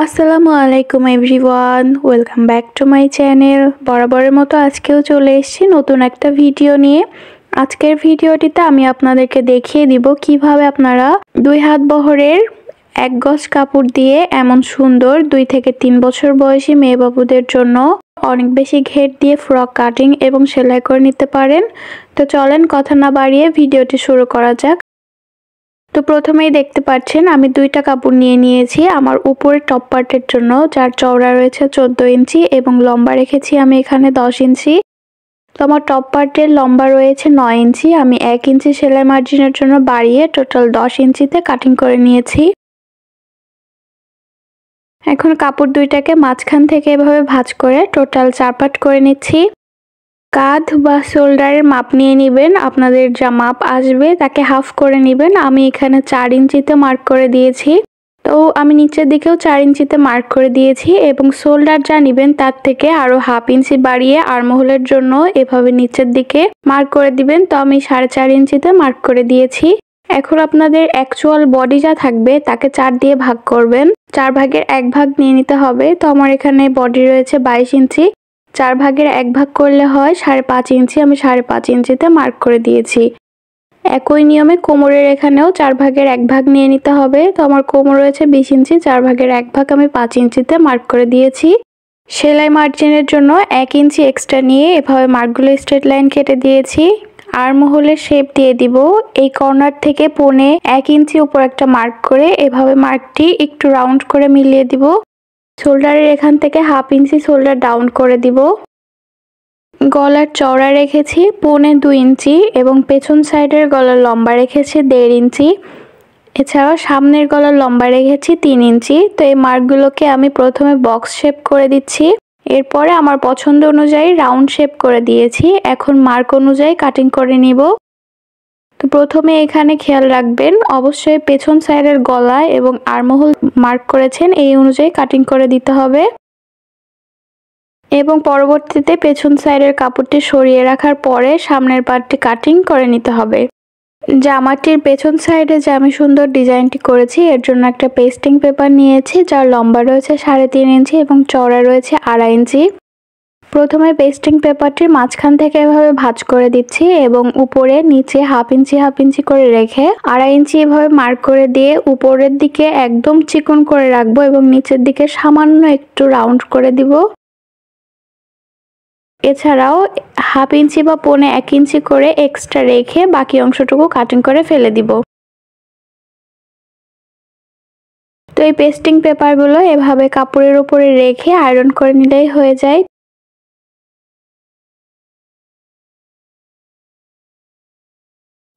আসসালামু আলাইকুম everyone, welcome back to my channel. বরাবরের মতো আজকেও চলে এসেছি নতুন একটা ভিডিও নিয়ে। আজকের ভিডিওটিতে আমি আপনাদেরকে দেখিয়ে দিব কিভাবে আপনারা 2 হাত বহরের 1 গজ কাপড় দিয়ে এমন সুন্দর 2 থেকে 3 বছর বয়সী মেয়ে বাবুদের জন্য অনেক বেশি ঘের দিয়ে ফ্রক কাটিং এবং সেলাই করে নিতে পারেন। তো চলেন কথা না বাড়িয়ে ভিডিওটি শুরু করা যাক। তো প্রথমেই দেখতে পাচ্ছেন আমি 2টা কাপড় নিয়ে নিয়েছি আমার উপরের টপ পার্টের জন্য, যার চওড়া রয়েছে 14 ইঞ্চি এবং লম্বা রেখেছি আমি এখানে 10 ইঞ্চি। তো আমার টপ পার্টের লম্বা রয়েছে 9 ইঞ্চি, আমি 1 ইঞ্চি সেলাই মার্জিনের জন্য বাড়িয়ে টোটাল 10 ইঞ্চিতে কাটিং করে নিয়েছি। এখন কাপড় দুইটাকে মাঝখান থেকে এভাবে ভাঁজ করে টোটাল 4 পার্ট করে নিচ্ছি। কাঁধ বা শোল্ডারের মাপ নিয়ে নেবেন, আপনাদের যা মাপ আসবে তাকে হাফ করে নেবেন। আমি এখানে 4 ইঞ্চিতে মার্ক করে দিয়েছি। তো আমি নিচের দিকেও 4 ইঞ্চিতে মার্ক করে দিয়েছি এবং শোল্ডার যা নেবেন তার থেকে আরো হাফ ইঞ্চি বাড়িয়ে আর্মহোলের জন্য এভাবে নিচের দিকে মার্ক করে দিবেন। তো আমি 4.5 ইঞ্চিতে মার্ক করে দিয়েছি। এখন আপনাদের অ্যাকচুয়াল বডি যা থাকবে তাকে 4 দিয়ে ভাগ করবেন, 4 ভাগের 1 ভাগ নিয়ে নিতে হবে। তো আমার এখানে বডি রয়েছে 22 ইঞ্চি, 4 ভাগের 1 ভাগ করলে হয় 5.5 ইঞ্চি, আমি 5.5 ইঞ্চিতে মার্ক করে দিয়েছি। একই নিয়মে কোমরের এখানেও 4 ভাগের 1 ভাগ নিয়ে নিতে হবে। তো আমার কোমর রয়েছে 20 ইঞ্চি, 4 ভাগের 1 ভাগ আমি 5 ইঞ্চিতে মার্ক করে দিয়েছি। সেলাই মার্জিনের জন্য 1 ইঞ্চি এক্সট্রা নিয়ে এভাবে মার্কগুলো স্ট্রেট লাইন কেটে দিয়েছি। আর্মহোলের শেপ দিয়ে দিব। এই কর্নার থেকে 1 ইঞ্চি উপর একটা মার্ক করে এভাবে মার্কটি একটু রাউন্ড করে মিলিয়ে দিব। শোল্ডারের এখান থেকে হাফ ইঞ্চি শোল্ডার ডাউন করে দিব। গলার চওড়া রেখেছি 2.25 ইঞ্চি এবং পেছন সাইডের গলার লম্বা রেখেছি 1.5 ইঞ্চি। এছাড়াও সামনের গলার লম্বা রেখেছি 3 ইঞ্চি। তো এই মার্কগুলোকে আমি প্রথমে বক্স শেপ করে দিচ্ছি, এরপরে আমার পছন্দ অনুযায়ী রাউন্ড শেপ করে দিয়েছি। এখন মার্ক অনুযায়ী কাটিং করে নিব। তো প্রথমে এখানে খেয়াল রাখবেন অবশ্যই পেছন সাইডের গলা এবং আর্মহোল মার্ক করেছেন এই অনুযায়ী কাটিং করে দিতে হবে এবং পরবর্তীতে পেছন সাইডের কাপড়টি সরিয়ে রাখার পরে সামনের পার্টটি কাটিং করে নিতে হবে। জামাটির পেছন সাইডে যে আমি সুন্দর ডিজাইনটি করেছি এর জন্য একটা পেস্টিং পেপার নিয়েছি, যার লম্বা রয়েছে 3.5 ইঞ্চি এবং চওড়া রয়েছে 2.5 ইঞ্চি। প্রথমে পেস্টিং পেপারটির মাঝখান থেকে এভাবে ভাঁজ করে দিচ্ছি এবং উপরে নিচে হাফ ইঞ্চি করে রেখে 2.5 ইঞ্চি এভাবে মার্ক করে দিয়ে উপরের দিকে একদম চিকন করে রাখবো এবং নিচের দিকে সামান্য একটু রাউন্ড করে দিব। এছাড়াও হাফ ইঞ্চি বা 1 ইঞ্চি করে এক্সট্রা রেখে বাকি অংশটুকু কাটিং করে ফেলে দিব। তো এই পেস্টিং পেপারগুলো এভাবে কাপড়ের উপরে রেখে আয়রন করে নিলেই হয়ে যায়।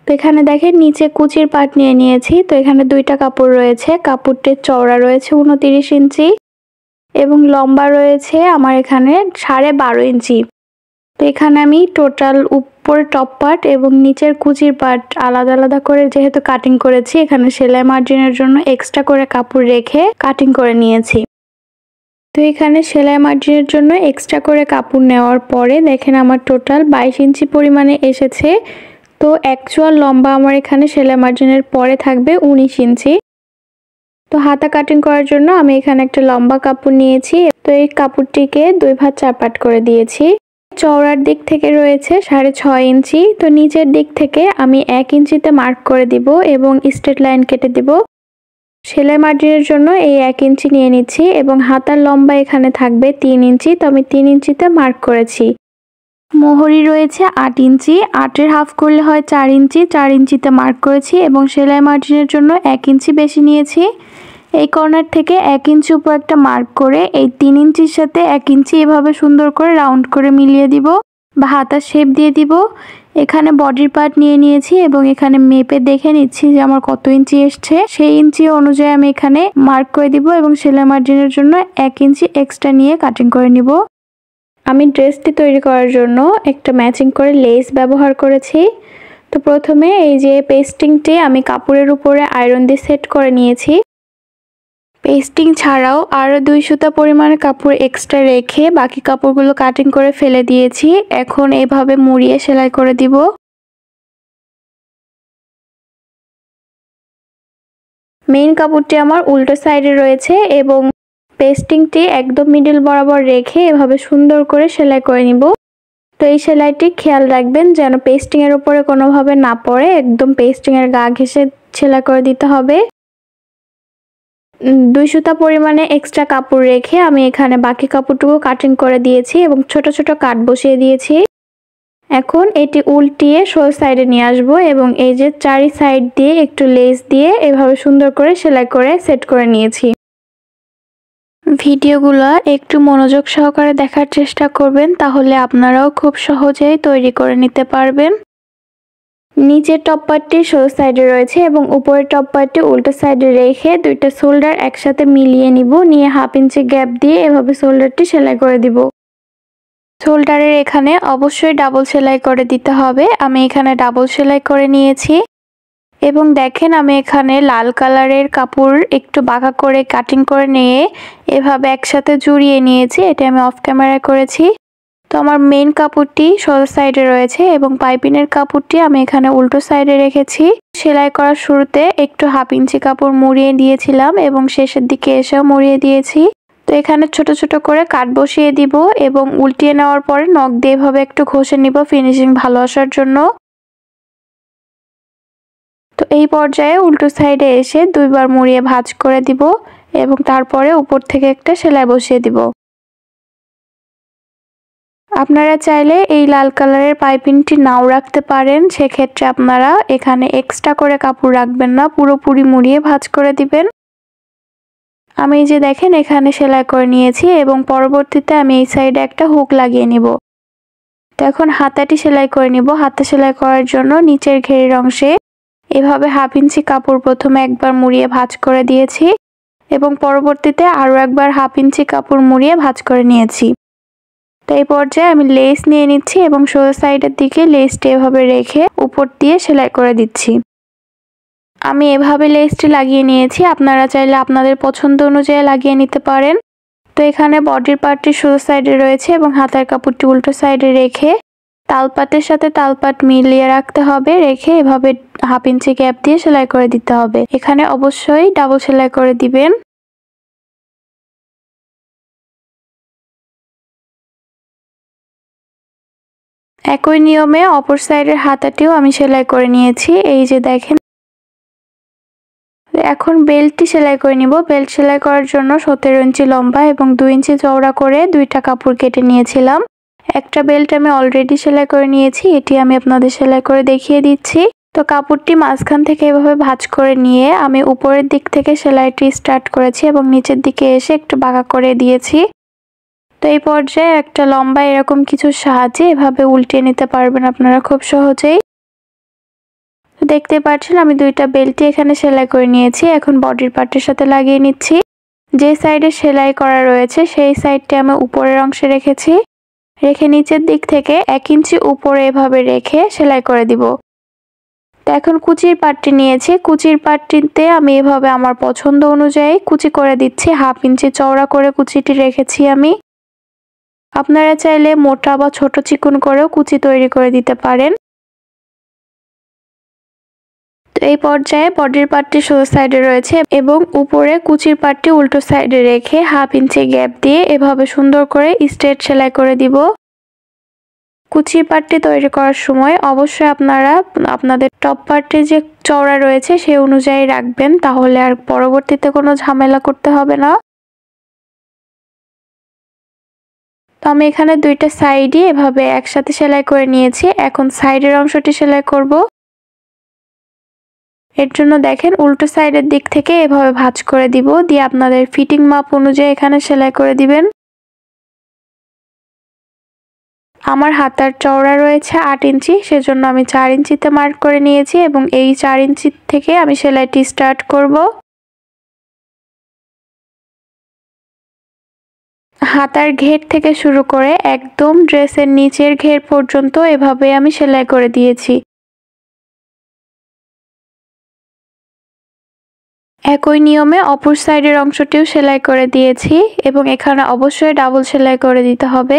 তো এখানে দেখেন নিচে কুচির পার্ট নিয়ে নিয়েছি। তো এখানে 2টা কাপড় রয়েছে, কাপড়টির চওড়া রয়েছে 29 ইঞ্চি এবং লম্বা রয়েছে আমার এখানে 12.5 ইঞ্চি। তো এখানে আমি টোটাল উপরে টপ পার্ট এবং নিচের কুচির পার্ট আলাদা আলাদা করে যেহেতু কাটিং করেছি, এখানে সেলাই মার্জিনের জন্য এক্সট্রা করে কাপড় রেখে কাটিং করে নিয়েছি। তো এখানে সেলাই মার্জিনের জন্য এক্সট্রা করে কাপড় নেওয়ার পরে দেখেন আমার টোটাল 22 ইঞ্চি পরিমাণে এসেছে। তো অ্যাকচুয়াল লম্বা আমার এখানে সেলাই মার্জিনের পরে থাকবে 19 ইঞ্চি। তো হাতা কাটিং করার জন্য আমি এখানে একটা লম্বা কাপড় নিয়েছি। তো এই কাপড়টিকে 2 ভাঁজ 4 পার্ট করে দিয়েছি। চওড়ার দিক থেকে রয়েছে 6.5 ইঞ্চি। তো নিচের দিক থেকে আমি 1 ইঞ্চিতে মার্ক করে দিব এবং স্ট্রেট লাইন কেটে দিব। সেলাই মার্জিনের জন্য এই 1 ইঞ্চি নিয়ে নিচ্ছি এবং হাতার লম্বা এখানে থাকবে 3 ইঞ্চি। তো আমি 3 ইঞ্চিতে মার্ক করেছি। মোহরি রয়েছে 8 ইঞ্চি, 8-এর হাফ করলে হয় 4 ইঞ্চি, 4 ইঞ্চিতে মার্ক করেছি এবং সেলাই মার্জিনের জন্য 1 ইঞ্চি বেশি নিয়েছি। এই কর্নার থেকে 1 ইঞ্চি উপর একটা মার্ক করে এই 3 ইঞ্চির সাথে 1 ইঞ্চি এভাবে সুন্দর করে রাউন্ড করে মিলিয়ে দিব বা হাতার শেপ দিয়ে দিব। এখানে বডির পার্ট নিয়ে নিয়েছি এবং এখানে মেপে দেখে নিচ্ছি যে আমার কত ইঞ্চি এসছে, সেই ইঞ্চি অনুযায়ী আমি এখানে মার্ক করে দিব এবং সেলাই মার্জিনের জন্য 1 ইঞ্চি এক্সট্রা নিয়ে কাটিং করে নিব। আমি ড্রেসটি তৈরি করার জন্য একটা ম্যাচিং করে লেস ব্যবহার করেছি। তো প্রথমে এই যে পেস্টিংটি আমি কাপড়ের উপরে আয়রন দিয়ে সেট করে নিয়েছি। পেস্টিং ছাড়াও আরও 2 সুতা পরিমাণে কাপড় এক্সট্রা রেখে বাকি কাপড়গুলো কাটিং করে ফেলে দিয়েছি। এখন এভাবে মুড়িয়ে সেলাই করে দিব। মেইন কাপড়টি আমার উল্টো সাইডে রয়েছে এবং পেস্টিংটি একদম মিডল বরাবর রেখে এভাবে সুন্দর করে সেলাই করে নিব। তো এই সেলাইটি খেয়াল রাখবেন যেন পেস্টিং এর উপরে কোনোভাবে না পড়ে, একদম পেস্টিং এর গা ঘেঁষে সেলাই করে দিতে হবে। 2 সুতা পরিমাণে এক্সট্রা কাপড় রেখে আমি এখানে বাকি কাপড়টুকু কাটিং করে দিয়েছি এবং ছোট ছোট কাট বসিয়ে দিয়েছি। এখন এটি উল্টিয়ে সোজা সাইডে নিয়ে আসবো এবং এই যে চারি সাইড দিয়ে একটু লেস দিয়ে এভাবে সুন্দর করে সেলাই করে সেট করে নিয়েছি। ভিডিওগুলো একটু মনোযোগ সহকারে দেখার চেষ্টা করবেন, তাহলে আপনারাও খুব সহজেই তৈরি করে নিতে পারবেন। নিচের টপ পার্টটি সোজা সাইডে রয়েছে এবং উপরের টপ পার্টটি উল্টো সাইডে রেখে দুইটা শোল্ডার একসাথে মিলিয়ে নিব। নিয়ে 1/2 ইঞ্চি গ্যাপ দিয়ে এভাবে শোল্ডারটি সেলাই করে দিব। শোল্ডারের এখানে অবশ্যই ডাবল সেলাই করে দিতে হবে। আমি এখানে ডাবল সেলাই করে নিয়েছি এবং দেখেন আমি এখানে লাল কালারের কাপড় একটু বাঁকা করে কাটিং করে নিয়ে এভাবে একসাথে জড়িয়ে নিয়েছি। এটা আমি অফ ক্যামেরায় করেছি। তো আমার মেইন কাপড়টি সোজা সাইডে রয়েছে এবং পাইপিনের কাপড়টি আমি এখানে উল্টো সাইডে রেখেছি। সেলাই করার শুরুতে একটু 1/2 ইঞ্চি কাপড় মুড়িয়ে দিয়েছিলাম এবং শেষের দিকে এসেও মুড়িয়ে দিয়েছি। তো এখানে ছোট ছোট করে কাট বসিয়ে দিব এবং উল্টিয়ে নেওয়ার পরে নখ দিয়ে এভাবে একটু ঘষে নিব ফিনিশিং ভালো আসার জন্য। তো এই পর্যায়ে উল্টো সাইডে এসে 2 বার মুড়িয়ে ভাঁজ করে দিব এবং তারপরে উপর থেকে একটা সেলাই বসিয়ে দিব। আপনারা চাইলে এই লাল কালারের পাইপিংটি নাও রাখতে পারেন, সেক্ষেত্রে আপনারা এখানে এক্সট্রা করে কাপড় রাখবেন না, পুরোপুরি মুড়িয়ে ভাঁজ করে দিবেন। আমি যে দেখেন এখানে সেলাই করে নিয়েছি এবং পরবর্তীতে আমি এই সাইডে একটা হুক লাগিয়ে নিব। তো এখন হাতাটি সেলাই করে নিব। হাতা সেলাই করার জন্য নিচের ঘেরের অংশে এভাবে 1/2 ইঞ্চি কাপড় প্রথমে একবার মুড়িয়ে ভাঁজ করে দিয়েছি এবং পরবর্তীতে আরও একবার 1/2 ইঞ্চি কাপড় মুড়িয়ে ভাঁজ করে নিয়েছি। তো এই পর্যায়ে আমি লেস নিয়ে নিচ্ছি এবং সোজা সাইডের দিকে লেসটি এভাবে রেখে উপর দিয়ে সেলাই করে দিচ্ছি। আমি এভাবে লেসটি লাগিয়ে নিয়েছি, আপনারা চাইলে আপনাদের পছন্দ অনুযায়ী লাগিয়ে নিতে পারেন। তো এখানে বডির পার্টটি সোজা সাইডে রয়েছে এবং হাতার কাপড়টি উল্টো সাইডে রেখে তালপাতের সাথে তালপাত মিলিয়ে রাখতে হবে, রেখে এভাবে 1/2 ইঞ্চি গ্যাপ দিয়ে সেলাই করে দিতে হবে। এখানে অবশ্যই ডাবল সেলাই করে দিবেন। একই নিয়মে অপর সাইডের হাতাটিও আমি সেলাই করে নিয়েছি। এই যে দেখেন, এখন বেল্টটি সেলাই করে নিব। বেল্ট সেলাই করার জন্য 17 ইঞ্চি লম্বা এবং 2 ইঞ্চি চওড়া করে 2টা কাপড় কেটে নিয়েছিলাম। একটা বেল্ট আমি অলরেডি সেলাই করে নিয়েছি, এটি আমি আপনাদের সেলাই করে দেখিয়ে দিচ্ছি। তো কাপড়টি মাঝখান থেকে এভাবে ভাঁজ করে নিয়ে আমি উপরের দিক থেকে সেলাইটি স্টার্ট করেছি এবং নিচের দিকে এসে একটু বাঁকা করে দিয়েছি। তো এই পর্যায়ে একটা লম্বা এরকম কিছুর সাহায্যে এভাবে উল্টিয়ে নিতে পারবেন আপনারা খুব সহজেই। দেখতে পাচ্ছেন আমি 2টা বেল্টই এখানে সেলাই করে নিয়েছি। এখন বডির পার্টের সাথে লাগিয়ে নিচ্ছি। যে সাইডে সেলাই করা রয়েছে সেই সাইডটি আমি উপরের অংশে রেখেছি, রেখে নিচের দিক থেকে 1 ইঞ্চি উপরে এভাবে রেখে সেলাই করে দিব। তো এখন কুচির পার্টটি নিয়েছি। কুচির পার্টটিতে আমি এভাবে আমার পছন্দ অনুযায়ী কুচি করে দিচ্ছি। 1/2 ইঞ্চি চওড়া করে কুচিটি রেখেছি আমি। আপনারা চাইলে মোটা বা ছোট চিকন করেও কুচি তৈরি করে দিতে পারেন। তো এই পর্যায়ে বডির পার্টটি সোজা সাইডে রয়েছে এবং উপরে কুচির পার্টটি উল্টো সাইডে রেখে 1/2 ইঞ্চি গ্যাপ দিয়ে এভাবে সুন্দর করে স্ট্রেট সেলাই করে দিব। কুচির পার্টটি তৈরি করার সময় অবশ্যই আপনারা আপনাদের টপ পার্টে যে চওড়া রয়েছে সেই অনুযায়ী রাখবেন, তাহলে আর পরবর্তীতে কোনো ঝামেলা করতে হবে না। তো আমি এখানে 2টা সাইডই এভাবে একসাথে সেলাই করে নিয়েছি। এখন সাইডের অংশটি সেলাই করব। এর জন্য দেখেন উল্টো সাইডের দিক থেকে এভাবে ভাঁজ করে দিব, দিয়ে আপনাদের ফিটিং মাপ অনুযায়ী এখানে সেলাই করে দিবেন। আমার হাতার চওড়া রয়েছে 8 ইঞ্চি, সেজন্য আমি 4 ইঞ্চিতে মার্ক করে নিয়েছি এবং এই 4 ইঞ্চি থেকে আমি সেলাইটি স্টার্ট করব। হাতার ঘের থেকে শুরু করে একদম ড্রেসের নিচের ঘের পর্যন্ত এভাবে আমি সেলাই করে দিয়েছি। একই নিয়মে অপর সাইডের অংশটিও সেলাই করে দিয়েছি এবং এখানে অবশ্যই ডাবল সেলাই করে দিতে হবে।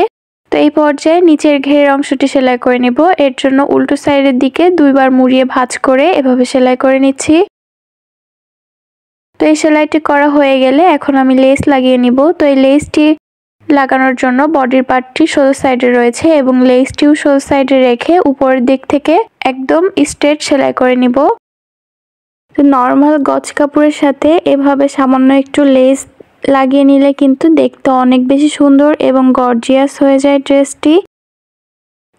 তো এই পর্যায়ে নিচের ঘেরের অংশটি সেলাই করে নেব। এর জন্য উল্টো সাইডের দিকে 2 বার মুড়িয়ে ভাঁজ করে এভাবে সেলাই করে নিচ্ছি। তো এই সেলাইটি করা হয়ে গেলে এখন আমি লেস লাগিয়ে নিব। তো এই লেসটি লাগানোর জন্য বডির পার্টটি সোজা সাইডে রয়েছে এবং লেসটিও সোজা সাইডে রেখে উপরের দিক থেকে একদম স্ট্রেট সেলাই করে নিব। তো নর্মাল গজ কাপড়ের সাথে এভাবে সামান্য একটু লেস লাগিয়ে নিলে কিন্তু দেখতে অনেক বেশি সুন্দর এবং গর্জিয়াস হয়ে যায় ড্রেসটি।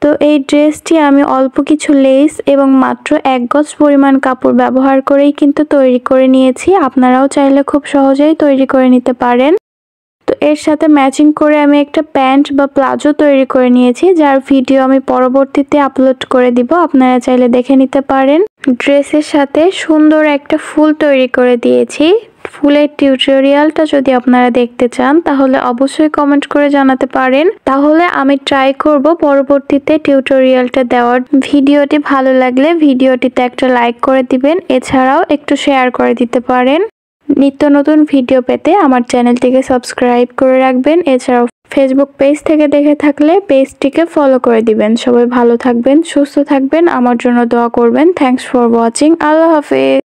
তো এই ড্রেসটি আমি অল্প কিছু লেস এবং মাত্র 1 গজ পরিমাণ কাপড় ব্যবহার করেই কিন্তু তৈরি করে নিয়েছি। আপনারাও চাইলে খুব সহজেই তৈরি করে নিতে পারেন। তো এর সাথে ম্যাচিং করে আমি একটা প্যান্ট বা প্লাজো তৈরি করে নিয়েছি, যার ভিডিও আমি পরবর্তীতে আপলোড করে দিব, আপনারা চাইলে দেখে নিতে পারেন। ড্রেসের সাথে সুন্দর একটা ফুল তৈরি করে দিয়েছি। ফুলের টিউটোরিয়ালটা যদি আপনারা দেখতে চান তাহলে অবশ্যই কমেন্ট করে জানাতে পারেন, তাহলে আমি ট্রাই করব পরবর্তীতে টিউটোরিয়ালটা দেওয়ার। ভিডিওটি ভালো লাগলে ভিডিওটিতে একটা লাইক করে দিবেন, এছাড়াও একটু শেয়ার করে দিতে পারেন। নিত্য নতুন ভিডিও পেতে আমার চ্যানেলটিকে সাবস্ক্রাইব করে রাখবেন, এছাড়াও ফেসবুক পেজ থেকে দেখে থাকলে পেজটিকে ফলো করে দিবেন। সবাই ভালো থাকবেন, সুস্থ থাকবেন, আমার জন্য দোয়া করবেন। Thanks for watching. আল্লাহ হাফেজ।